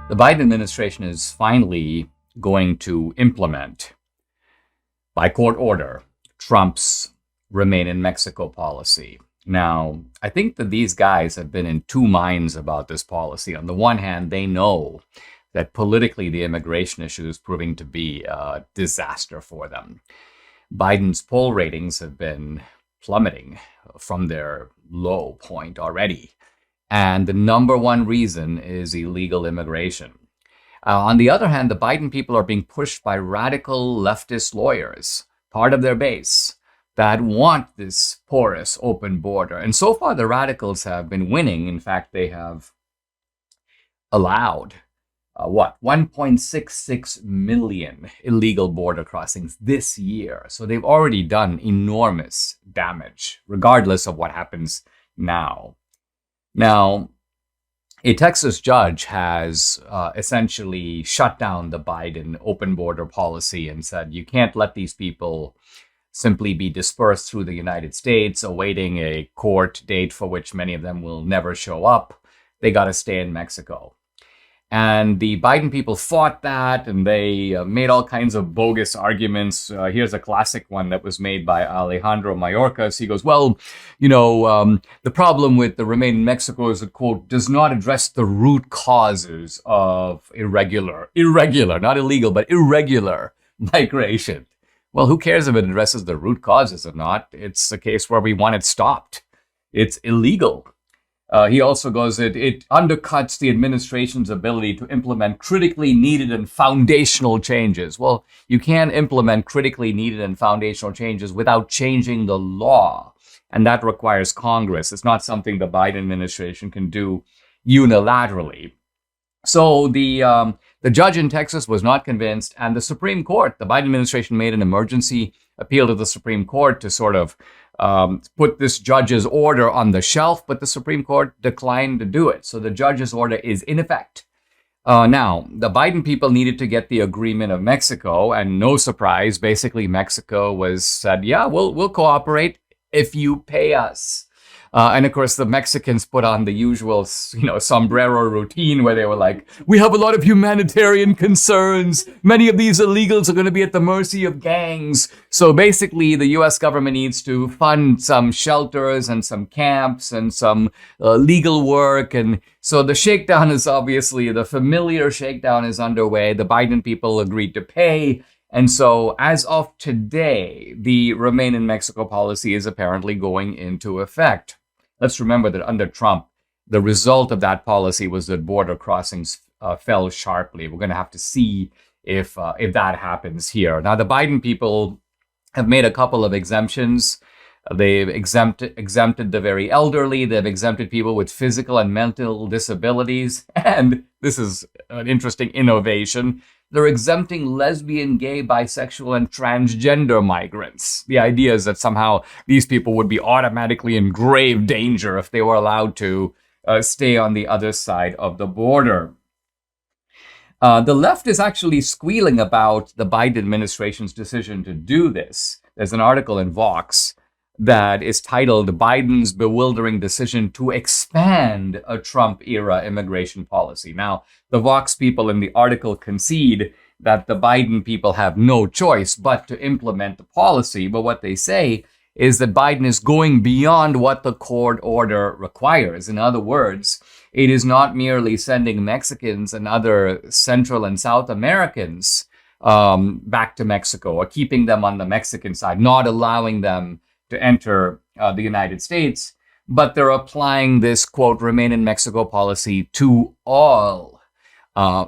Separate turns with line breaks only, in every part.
The Biden administration is finally going to implement, by court order, Trump's Remain in Mexico policy. Now, I think that these guys have been in two minds about this policy. On the one hand, they know that politically the immigration issue is proving to be a disaster for them. Biden's poll ratings have been plummeting from their low point already. And the number one reason is illegal immigration. On the other hand, the Biden people are being pushed by radical leftist lawyers, part of their base, that want this porous, open border. And so far, the radicals have been winning. In fact, they have allowed 1.66 million illegal border crossings this year. So they've already done enormous damage, regardless of what happens now. Now, a Texas judge has essentially shut down the Biden open border policy and said, you can't let these people simply be dispersed through the United States, awaiting a court date for which many of them will never show up. They got to stay in Mexico. And the Biden people fought that, and they made all kinds of bogus arguments. Here's a classic one that was made by Alejandro Mayorkas. He goes, well, the problem with the Remain in Mexico is it, quote, does not address the root causes of irregular, not illegal, but irregular migration. Well, who cares if it addresses the root causes or not? It's a case where we want it stopped. It's illegal. He also goes, it undercuts the administration's ability to implement critically needed and foundational changes. Well, you can't implement critically needed and foundational changes without changing the law. And that requires Congress. It's not something the Biden administration can do unilaterally. So the judge in Texas was not convinced, and the Supreme Court, the Biden administration made an emergency appeal to the Supreme Court to sort of put this judge's order on the shelf, but the Supreme Court declined to do it. So the judge's order is in effect. Now, the Biden people needed to get the agreement of Mexico, and no surprise, basically Mexico said, yeah, we'll cooperate if you pay us. And of course, the Mexicans put on the usual, sombrero routine where they were like, we have a lot of humanitarian concerns. Many of these illegals are going to be at the mercy of gangs. So basically, the U.S. government needs to fund some shelters and some camps and some legal work. And so the shakedown is obviously, the familiar shakedown is underway. The Biden people agreed to pay. And so as of today, the Remain in Mexico policy is apparently going into effect. Let's remember that under Trump, the result of that policy was that border crossings fell sharply. We're going to have to see if that happens here. Now, the Biden people have made a couple of exemptions. They've exempted the very elderly. They've exempted people with physical and mental disabilities. And this is an interesting innovation. They're exempting lesbian, gay, bisexual, and transgender migrants. The idea is that somehow these people would be automatically in grave danger if they were allowed to stay on the other side of the border. The left is actually squealing about the Biden administration's decision to do this. There's an article in Vox that is titled Biden's Bewildering Decision to Expand a Trump-Era Immigration Policy. Now, the Vox people in the article concede that the Biden people have no choice but to implement the policy. But what they say is that Biden is going beyond what the court order requires. In other words, it is not merely sending Mexicans and other Central and South Americans back to Mexico or keeping them on the Mexican side, not allowing them to enter the United States, but they're applying this, quote, Remain in Mexico policy to all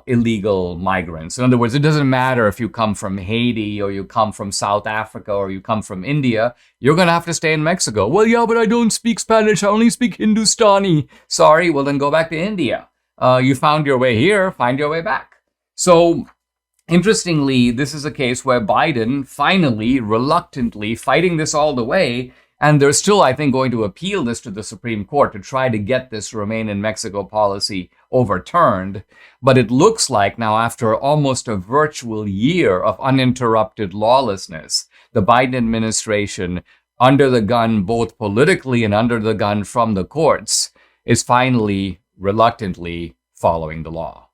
illegal migrants. In other words, it doesn't matter if you come from Haiti or you come from South Africa or you come from India, you're going to have to stay in Mexico. Well, yeah, but I don't speak Spanish. I only speak Hindustani. Sorry, well, then go back to India. You found your way here, find your way back. So, interestingly, this is a case where Biden finally, reluctantly, fighting this all the way, and they're still, I think, going to appeal this to the Supreme Court to try to get this Remain in Mexico policy overturned. But it looks like now, after almost a virtual year of uninterrupted lawlessness, the Biden administration, under the gun both politically and under the gun from the courts, is finally, reluctantly following the law.